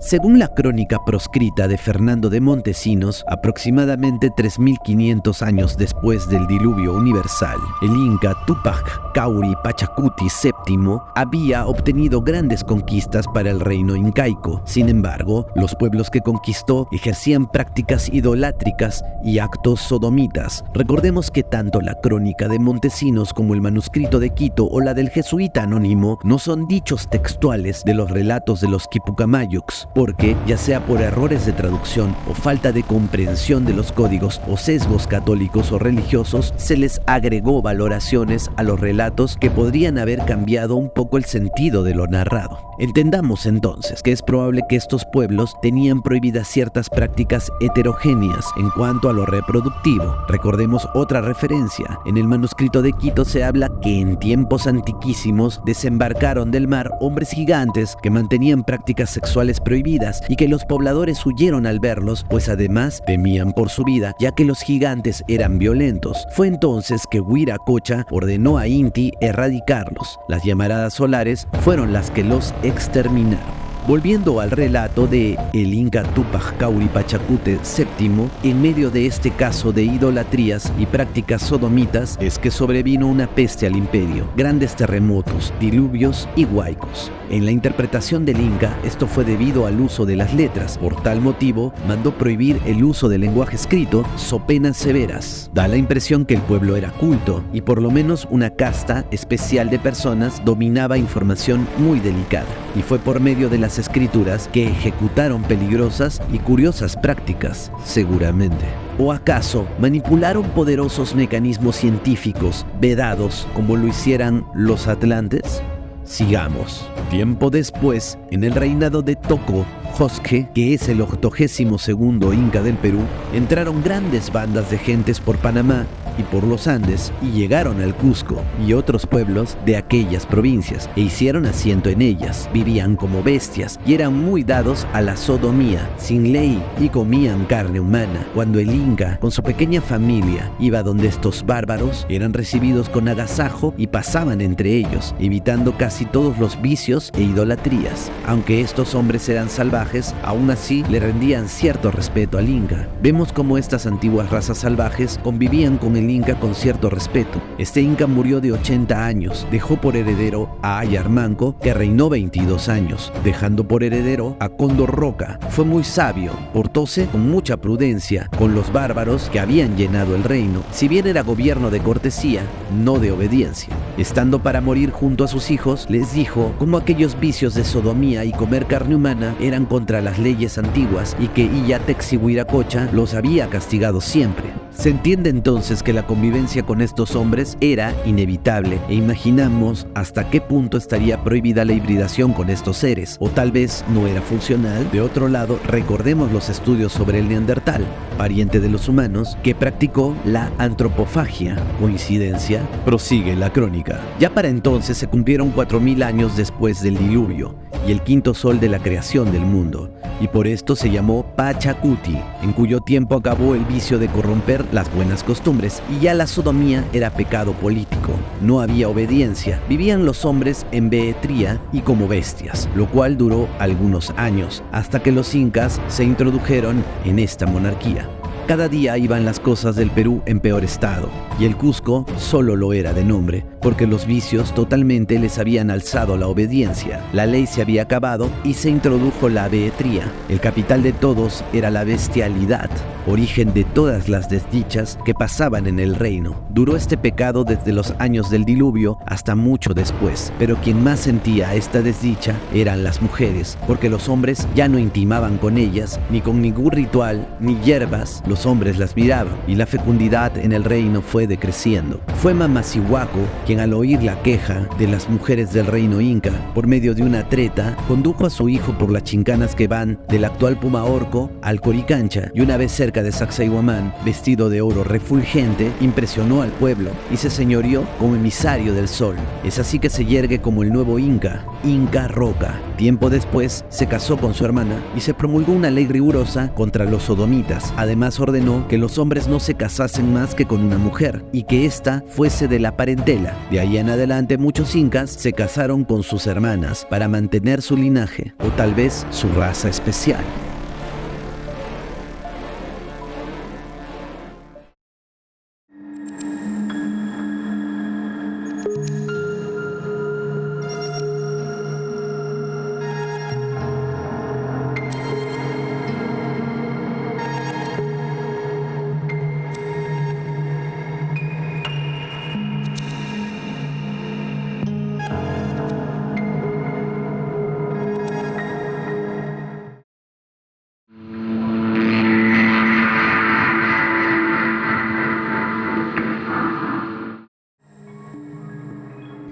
Según la crónica proscrita de Fernando de Montesinos, aproximadamente 3500 años después del diluvio universal, el inca Túpac Cauri Pachacuti VII había obtenido grandes conquistas para el reino incaico. Sin embargo, los pueblos que conquistó ejercían prácticas idolátricas y actos sodomitas. Recordemos que tanto la crónica de Montesinos como el manuscrito de Quito o la del jesuita anónimo no son dichos textuales de los relatos de los Quipucamayucs, porque, ya sea por errores de traducción o falta de comprensión de los códigos o sesgos católicos o religiosos, se les agregó valoraciones a los relatos que podrían haber cambiado un poco el sentido de lo narrado. Entendamos entonces que es probable que estos pueblos tenían prohibidas ciertas prácticas heterogéneas en cuanto a lo reproductivo. Recordemos otra referencia. En el manuscrito de Quito se habla que en tiempos antiquísimos desembarcaron del mar hombres gigantes que mantenían prácticas sexuales prohibidas y que los pobladores huyeron al verlos, pues además temían por su vida, ya que los gigantes eran violentos. Fue entonces que Huiracocha ordenó a Inti erradicarlos. Las llamaradas solares fueron las que los exterminaron. Volviendo al relato de el inca Túpac Cauri Pachacuti VII, en medio de este caso de idolatrías y prácticas sodomitas es que sobrevino una peste al imperio, grandes terremotos, diluvios y huaicos. En la interpretación del inca, esto fue debido al uso de las letras. Por tal motivo, mandó prohibir el uso del lenguaje escrito, so penas severas. Da la impresión que el pueblo era culto y por lo menos una casta especial de personas dominaba información muy delicada. Y fue por medio de las escrituras que ejecutaron peligrosas y curiosas prácticas, seguramente. ¿O acaso manipularon poderosos mecanismos científicos vedados como lo hicieran los atlantes? Sigamos. Tiempo después, en el reinado de Toco Josque, que es el 82º Inca del Perú, entraron grandes bandas de gentes por Panamá y por los Andes y llegaron al Cusco y otros pueblos de aquellas provincias e hicieron asiento en ellas. Vivían como bestias y eran muy dados a la sodomía, sin ley, y comían carne humana. Cuando el Inca, con su pequeña familia, iba donde estos bárbaros, eran recibidos con agasajo y pasaban entre ellos, evitando casi todos los vicios e idolatrías. Aunque estos hombres eran salvajes, aún así le rendían cierto respeto al Inca. Vemos cómo estas antiguas razas salvajes convivían con el Inca con cierto respeto. Este Inca murió de 80 años, dejó por heredero a Ayar Manco, que reinó 22 años, dejando por heredero a Cóndor Roca. Fue muy sabio, portóse con mucha prudencia con los bárbaros que habían llenado el reino, si bien era gobierno de cortesía, no de obediencia. Estando para morir junto a sus hijos, les dijo cómo aquellos vicios de sodomía y comer carne humana eran contra las leyes antiguas y que Iyatex y Huiracocha los había castigado siempre. Se entiende entonces que la convivencia con estos hombres era inevitable e imaginamos hasta qué punto estaría prohibida la hibridación con estos seres, o tal vez no era funcional. De otro lado, recordemos los estudios sobre el Neandertal, pariente de los humanos, que practicó la antropofagia. ¿Coincidencia? Prosigue la crónica. Ya para entonces se cumplieron 4000 años después del diluvio y el quinto sol de la creación del mundo, y por esto se llamó Pachacuti, en cuyo tiempo acabó el vicio de corromper las buenas costumbres y ya la sodomía era pecado político. No había obediencia, vivían los hombres en beetría y como bestias, lo cual duró algunos años, hasta que los incas se introdujeron en esta monarquía. Cada día iban las cosas del Perú en peor estado, y el Cusco solo lo era de nombre, porque los vicios totalmente les habían alzado la obediencia. La ley se había acabado y se introdujo la beetría. El capital de todos era la bestialidad, origen de todas las desdichas que pasaban en el reino. Duró este pecado desde los años del diluvio hasta mucho después, pero quien más sentía esta desdicha eran las mujeres, porque los hombres ya no intimaban con ellas, ni con ningún ritual, ni hierbas. Los hombres las miraban y la fecundidad en el reino fue decreciendo. Fue Mamacihuaco quien, al oír la queja de las mujeres del reino inca, por medio de una treta, condujo a su hijo por las chincanas que van del actual Pumaorco al Coricancha, y una vez cerca de Sacsayhuamán, vestido de oro refulgente, impresionó al pueblo y se señoreó como emisario del sol. Es así que se yergue como el nuevo Inca, Inca Roca. Tiempo después se casó con su hermana y se promulgó una ley rigurosa contra los sodomitas. Además ordenó que los hombres no se casasen más que con una mujer y que ésta fuese de la parentela. De ahí en adelante muchos incas se casaron con sus hermanas para mantener su linaje o tal vez su raza especial.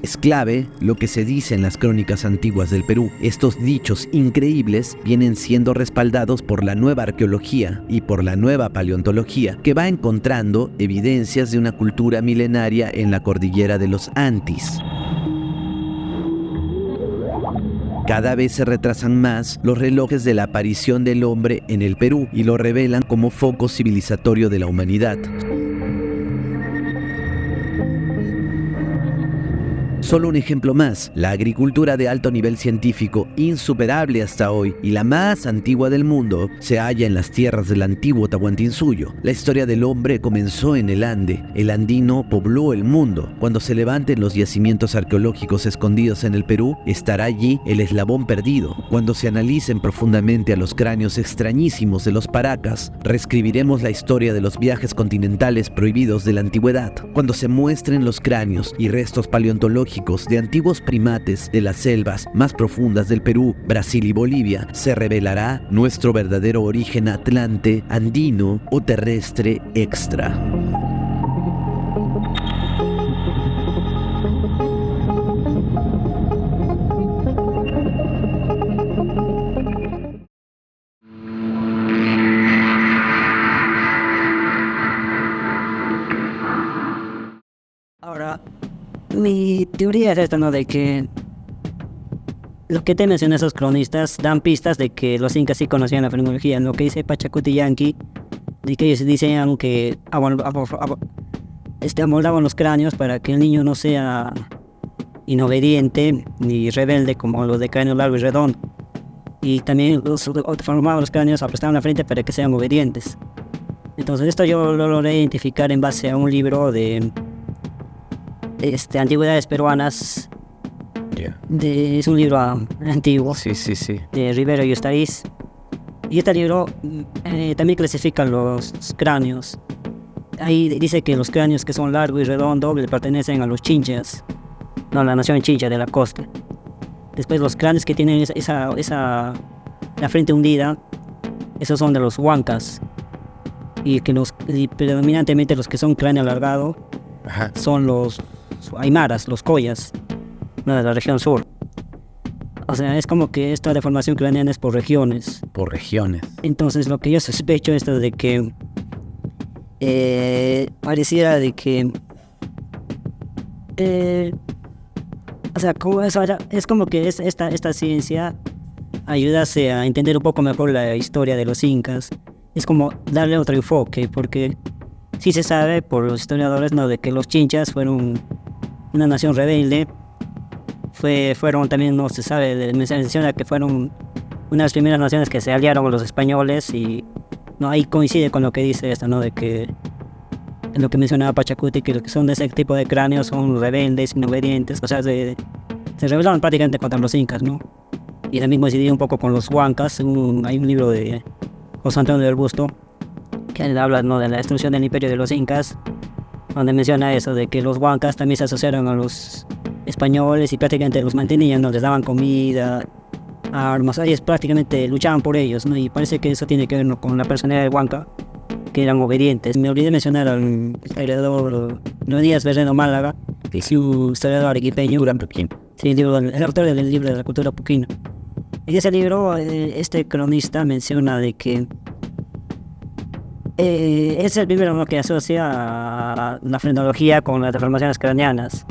Es clave lo que se dice en las crónicas antiguas del Perú. Estos dichos increíbles vienen siendo respaldados por la nueva arqueología y por la nueva paleontología, que va encontrando evidencias de una cultura milenaria en la cordillera de los Andes. Cada vez se retrasan más los relojes de la aparición del hombre en el Perú y lo revelan como foco civilizatorio de la humanidad. Solo un ejemplo más, la agricultura de alto nivel científico, insuperable hasta hoy y la más antigua del mundo, se halla en las tierras del antiguo Tahuantinsuyo. La historia del hombre comenzó en el Ande. El andino pobló el mundo. Cuando se levanten los yacimientos arqueológicos escondidos en el Perú, estará allí el eslabón perdido. Cuando se analicen profundamente a los cráneos extrañísimos de los paracas, reescribiremos la historia de los viajes continentales prohibidos de la antigüedad. Cuando se muestren los cráneos y restos paleontológicos de antiguos primates de las selvas más profundas del Perú, Brasil y Bolivia, se revelará nuestro verdadero origen atlante, andino o terrestre extra. Ahora, mi teoría es esta, ¿no? De que lo que te mencionan esos cronistas dan pistas de que los incas sí conocían la fenomenología. Lo que dice Pachacuti Yanqui, de que ellos dicen que amoldaban los cráneos para que el niño no sea inobediente ni rebelde como los de cráneo largo y redondo. Y también formaban los cráneos, aplastaban la frente para que sean obedientes. Entonces esto yo lo logré identificar en base a un libro de antigüedades peruanas. Es un libro antiguo. Sí. De Rivero y Ustariz. Y este libro también clasifica los cráneos. Ahí dice que los cráneos que son largos y redondos le pertenecen a los chinchas, no, la nación chincha de la costa. Después los cráneos que tienen la frente hundida, esos son de los huancas. Y predominantemente los que son cráneo alargado son los aymaras, los collas, ¿no? De la región sur. O sea, es como que esta deformación craneana es por regiones. Por regiones. Entonces lo que yo sospecho es de que pareciera de que o sea, como eso, es como que esta ciencia ayudase a entender un poco mejor la historia de los incas. Es como darle otro enfoque, porque sí se sabe por los historiadores, ¿no?, de que los chinchas fueron una nación rebelde. Fueron también, no se sabe, menciona que fueron una de las primeras naciones que se aliaron con los españoles, y no, ahí coincide con lo que dice esto, ¿no?, de que lo que mencionaba Pachacuti, que los que son de ese tipo de cráneos son rebeldes, inobedientes, o sea, se rebelaron prácticamente contra los incas, ¿no? Y también coincidió un poco con los huancas. Hay un libro de José Antonio del Busto que habla, ¿no?, de la destrucción del imperio de los incas, donde menciona eso, de que los huancas también se asociaron a los españoles y prácticamente los mantenían, ¿no?, les daban comida, armas, ellos prácticamente luchaban por ellos, ¿no? Y parece que eso tiene que ver, ¿no?, con la personalidad de Huanca, que eran obedientes. Me olvidé mencionar al historiador Leonidas Berreno Málaga, su historiador arequipeño. Sí, el autor del libro de la cultura puquina. En ese libro, este cronista menciona de que es el primero, ¿no?, que asocia a la frenología con las deformaciones craneanas.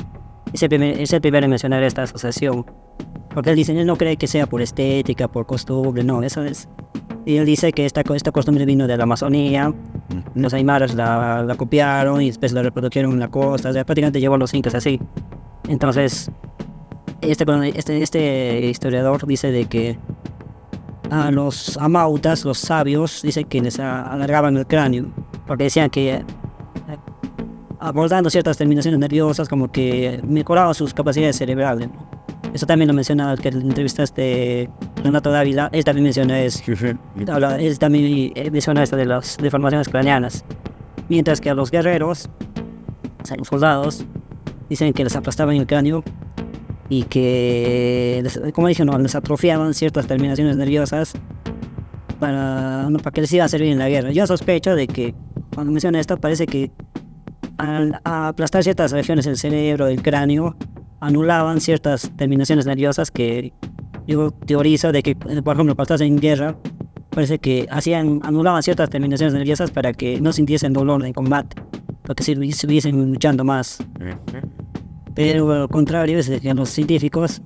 Es el primero en mencionar esta asociación. Porque él dice, él no cree que sea por estética, por costumbre, no, eso es. Y él dice que esta costumbre vino de la Amazonía, los aymaras la copiaron y después la reprodujeron en la costa, o sea, prácticamente llevó a los incas así. Entonces, este historiador dice de que a los amautas, los sabios, dice que les alargaban el cráneo, porque decían que abordando ciertas terminaciones nerviosas como que mejoraban sus capacidades cerebrales, ¿no? Eso también lo menciona que en la entrevista Renato Dávila, él también menciona eso. Él también menciona esto de las deformaciones craneanas. Mientras que a los guerreros, o sea, los soldados, dicen que les aplastaban el cráneo y que, como dije, no, les atrofiaban ciertas terminaciones nerviosas para que les iba a servir en la guerra. Yo sospecho de que cuando menciona esto parece que al aplastar ciertas regiones del cerebro, del cráneo, anulaban ciertas terminaciones nerviosas que yo teorizo de que, por ejemplo, cuando estás en guerra, parece que anulaban ciertas terminaciones nerviosas para que no sintiesen dolor en combate, porque estuviesen luchando más. Pero lo contrario es de que a los científicos,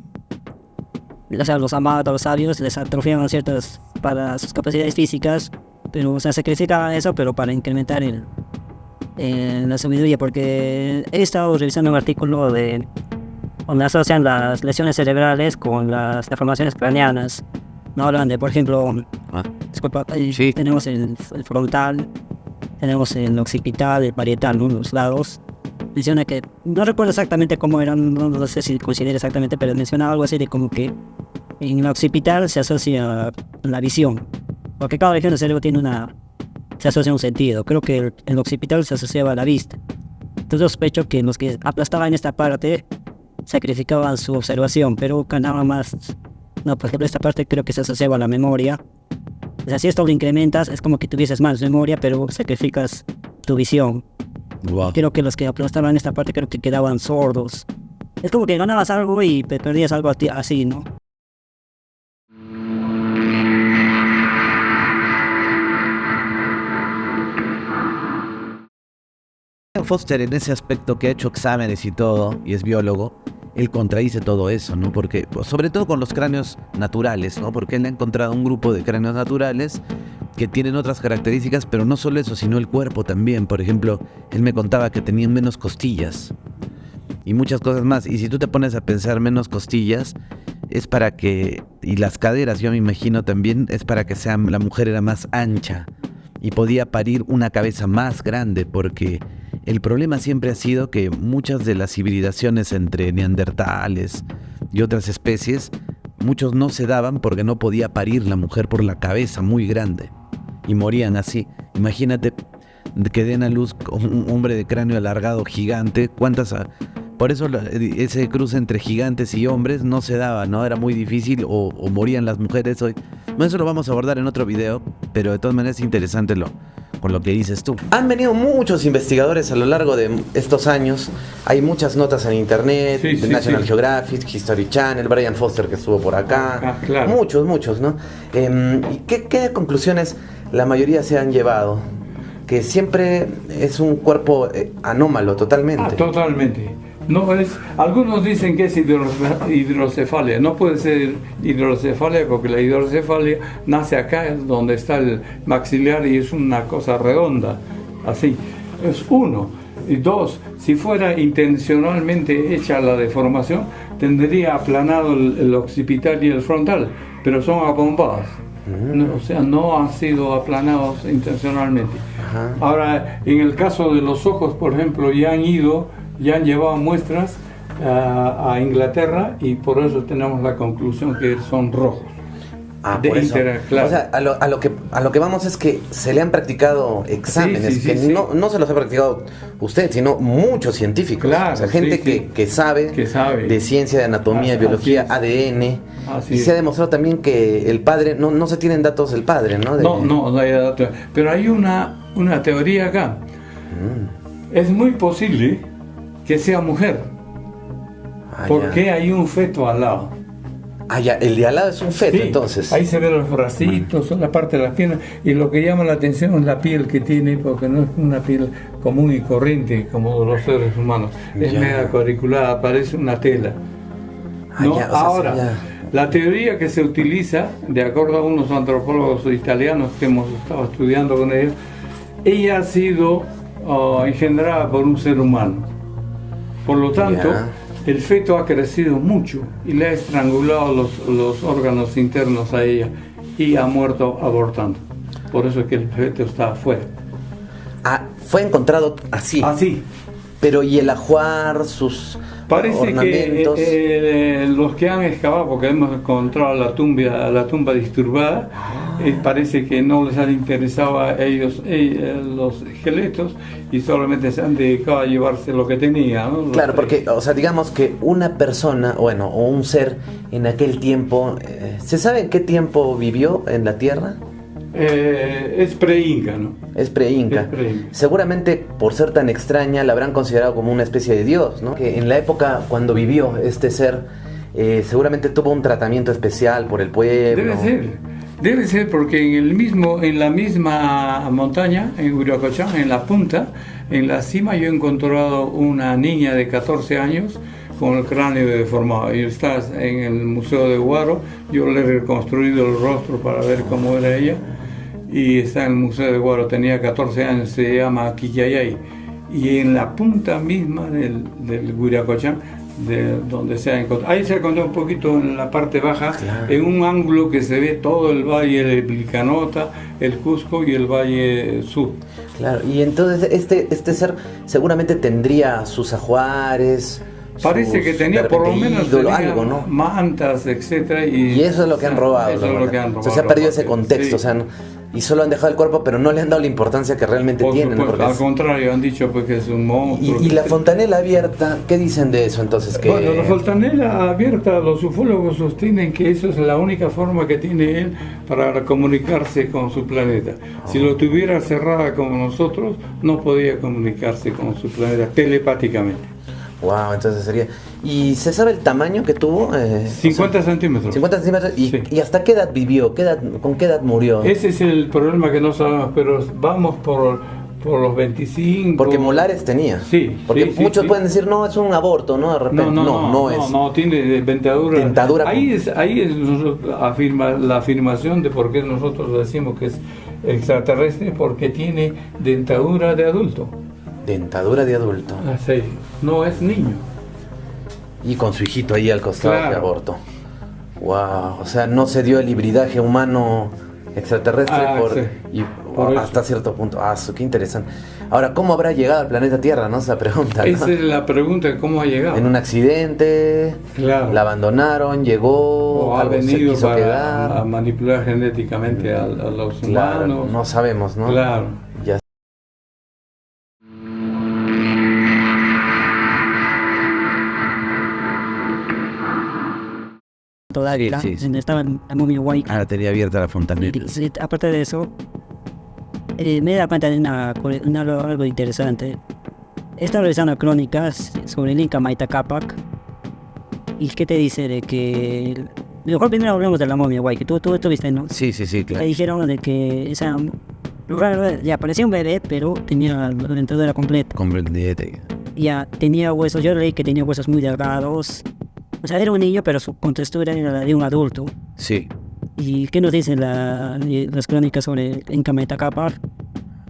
o sea, los amados, los sabios, les atrofiaban ciertas para sus capacidades físicas, pero, o sea, sacrificaban eso, pero para incrementar la sabiduría, porque he estado revisando un artículo donde asocian las lesiones cerebrales con las deformaciones craneanas. No hablan de, por ejemplo, disculpa, sí. Tenemos el frontal, tenemos el occipital, el parietal, ¿no? Los lados. Menciona que, no recuerdo exactamente cómo eran, no sé si considera exactamente, pero menciona algo así de como que en el occipital se asocia la visión, porque cada región del cerebro se asocia un sentido. Creo que el occipital se asociaba a la vista. Entonces sospecho que los que aplastaban esta parte sacrificaban su observación, pero ganaban más. No, por ejemplo, esta parte creo que se asociaba a la memoria. O sea, si esto lo incrementas, es como que tuvieses más memoria, pero sacrificas tu visión. Wow. Creo que los que aplastaban esta parte creo que quedaban sordos. Es como que ganabas algo y perdías algo así, ¿no? Foster, en ese aspecto que ha hecho exámenes y todo, y es biólogo, él contradice todo eso, ¿no? Porque, sobre todo con los cráneos naturales, ¿no? Porque él ha encontrado un grupo de cráneos naturales que tienen otras características, pero no solo eso, sino el cuerpo también. Por ejemplo, él me contaba que tenían menos costillas y muchas cosas más. Y si tú te pones a pensar, menos costillas es para que, y las caderas, yo me imagino también, es para que la mujer era más ancha y podía parir una cabeza más grande, porque el problema siempre ha sido que muchas de las hibridaciones entre neandertales y otras especies, muchos no se daban porque no podía parir la mujer por la cabeza muy grande y morían así. Imagínate que den a luz un hombre de cráneo alargado gigante, por eso ese cruce entre gigantes y hombres no se daba, ¿no? Era muy difícil o morían las mujeres hoy. Bueno, eso lo vamos a abordar en otro video, pero de todas maneras es interesante con lo que dices tú. Han venido muchos investigadores a lo largo de estos años. Hay muchas notas en internet, de National Geographic, History Channel, Brian Foster que estuvo por acá. Claro. Muchos, ¿no? ¿Y qué conclusiones la mayoría se han llevado? Que siempre es un cuerpo anómalo, totalmente. Totalmente. No es, algunos dicen que es hidrocefalia. No puede ser hidrocefalia porque la hidrocefalia nace acá donde está el maxilar y es una cosa redonda, así. Es uno. Y dos, si fuera intencionalmente hecha la deformación, tendría aplanado el occipital y el frontal, pero son abombadas. O sea, no han sido aplanados intencionalmente. Ahora, en el caso de los ojos, por ejemplo, ya han llevado muestras a Inglaterra y por eso tenemos la conclusión que son rojos. Por eso. O sea, a lo que vamos es que se le han practicado exámenes no se los ha practicado usted, sino muchos científicos. Claro, o sea, gente que sabe de ciencia, de anatomía, biología, ADN. Y se ha demostrado también que el padre, no se tienen datos del padre, ¿no? No hay datos. Pero hay una teoría acá. Es muy posible que sea mujer. Porque hay un feto al lado. El de al lado es un feto, entonces. Ahí se ven los bracitos, la parte de las piernas, y lo que llama la atención es la piel que tiene, porque no es una piel común y corriente como los seres humanos. Es media cuadriculada, parece una tela. Ahora, La teoría que se utiliza, de acuerdo a unos antropólogos italianos que hemos estado estudiando con ellos, ella ha sido engendrada por un ser humano. Por lo tanto, el feto ha crecido mucho y le ha estrangulado los órganos internos a ella y ha muerto abortando. Por eso es que el feto está afuera. Fue encontrado así. Así. Pero ¿y el ajuar, sus ornamentos? Que los que han excavado, porque hemos encontrado la tumba disturbada, parece que no les han interesado a ellos los esqueletos y solamente se han dedicado a llevarse lo que tenía, ¿no? Claro, porque, o sea, digamos que una persona, o un ser en aquel tiempo, ¿se sabe en qué tiempo vivió en la Tierra? Es pre-inca, ¿no? Es pre-inca. Seguramente por ser tan extraña la habrán considerado como una especie de dios, ¿no? Que en la época cuando vivió este ser, seguramente tuvo un tratamiento especial por el pueblo. Debe ser porque en la misma montaña, en Wiracochán, en la punta, en la cima, yo he encontrado una niña de 14 años con el cráneo deformado. Y está en el Museo de Huaro. Yo le he reconstruido el rostro para ver cómo era ella. Y está en el Museo de Huaro, tenía 14 años, se llama Quillayay. Y en la punta misma del Wiracochán, donde se ha encontrado, ahí se ha encontrado un poquito en la parte baja, claro, en un ángulo que se ve todo el valle de Vilcanota, el Cusco y el valle sur. Claro, y entonces este ser seguramente tendría sus ajuares. Parece que tenía por lo menos algo, ¿no? Mantas, etcétera, y eso es lo que han robado. Eso es lo que han robado. O sea, se ha perdido ese contexto, sí. O sea, y solo han dejado el cuerpo, pero no le han dado la importancia que realmente tiene. ¿No? Al contrario, han dicho pues, que es un monstruo. Y la fontanela abierta, ¿qué dicen de eso entonces? Bueno, la fontanela abierta, los ufólogos sostienen que eso es la única forma que tiene él para comunicarse con su planeta. Si lo tuviera cerrada como nosotros, no podía comunicarse con su planeta telepáticamente. Wow, entonces sería... ¿Y se sabe el tamaño que tuvo? 50 centímetros. 50 centímetros. Sí. ¿Y hasta qué edad vivió? ¿Con qué edad murió? Ese es el problema que no sabemos, pero vamos por los 25. Porque molares tenía. Sí. Porque muchos pueden decir, no, es un aborto, ¿no? De repente. No es. No, tiene dentadura. Ahí es la afirmación de por qué nosotros decimos que es extraterrestre, porque tiene dentadura de adulto. Dentadura de adulto. Sí, no es niño. Y con su hijito ahí al costado, claro, de aborto. Wow, o sea, no se dio el hibridaje humano extraterrestre hasta cierto punto. Qué interesante. Ahora, ¿cómo habrá llegado al planeta Tierra? ¿No? Esa pregunta, ¿no? Esa es la pregunta, ¿cómo ha llegado? En un accidente, claro, la abandonaron, llegó, o ha venido se quiso quedar. A manipular genéticamente a los claro, humanos. No sabemos, ¿no? Claro. Ya. Todavía sí. Estaba en la momia White. Tenía abierta la fontanela. Sí, aparte de eso, me da cuenta de algo interesante. Estaba revisando crónicas sobre el Inca Manita Cápac. ¿Y qué te dice de que... Mejor primero hablamos de la momia White, que tú estuviste, ¿no? Sí, claro. Te dijeron de que esa... Ya parecía un bebé, pero tenía la dentadura completa. Ya tenía huesos, yo leí que tenía huesos muy delgados. O sea, era un niño, pero su contextura era la de un adulto. Sí. ¿Y qué nos dicen las crónicas sobre Inca Manita Cápac?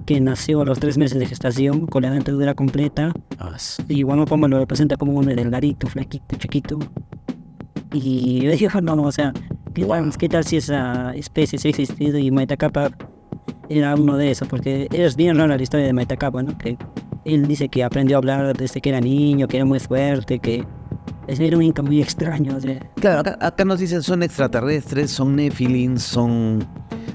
Que nació a los 3 meses de gestación con la dentadura completa. Y bueno, como lo representa como un delgadito, flaquito, chiquito. Y yo dije, no, o sea, ¿qué tal si esa especie sí ha existido y Manita Cápac era uno de esos? Porque es bien rara la historia de Manita Cápac, ¿no? Que él dice que aprendió a hablar desde que era niño, que era muy fuerte, que era un Inca muy extraño. O sea. Claro, acá nos dicen son extraterrestres, son Nephilims, son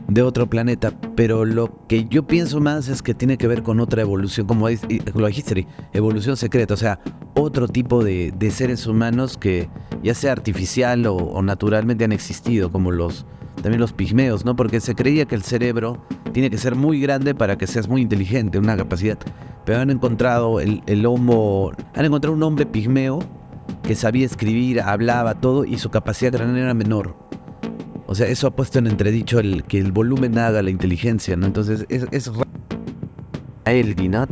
de otro planeta, pero lo que yo pienso más es que tiene que ver con otra evolución, como lo dijiste, evolución secreta, o sea, otro tipo de seres humanos que ya sea artificial o naturalmente han existido, como también los pigmeos, ¿no? Porque se creía que el cerebro tiene que ser muy grande para que seas muy inteligente, una capacidad, pero han encontrado un hombre pigmeo que sabía escribir, hablaba todo y su capacidad craneal era menor. O sea, eso ha puesto en entredicho que el volumen haga la inteligencia, ¿no? Entonces es raro. A Eldi, ¿no?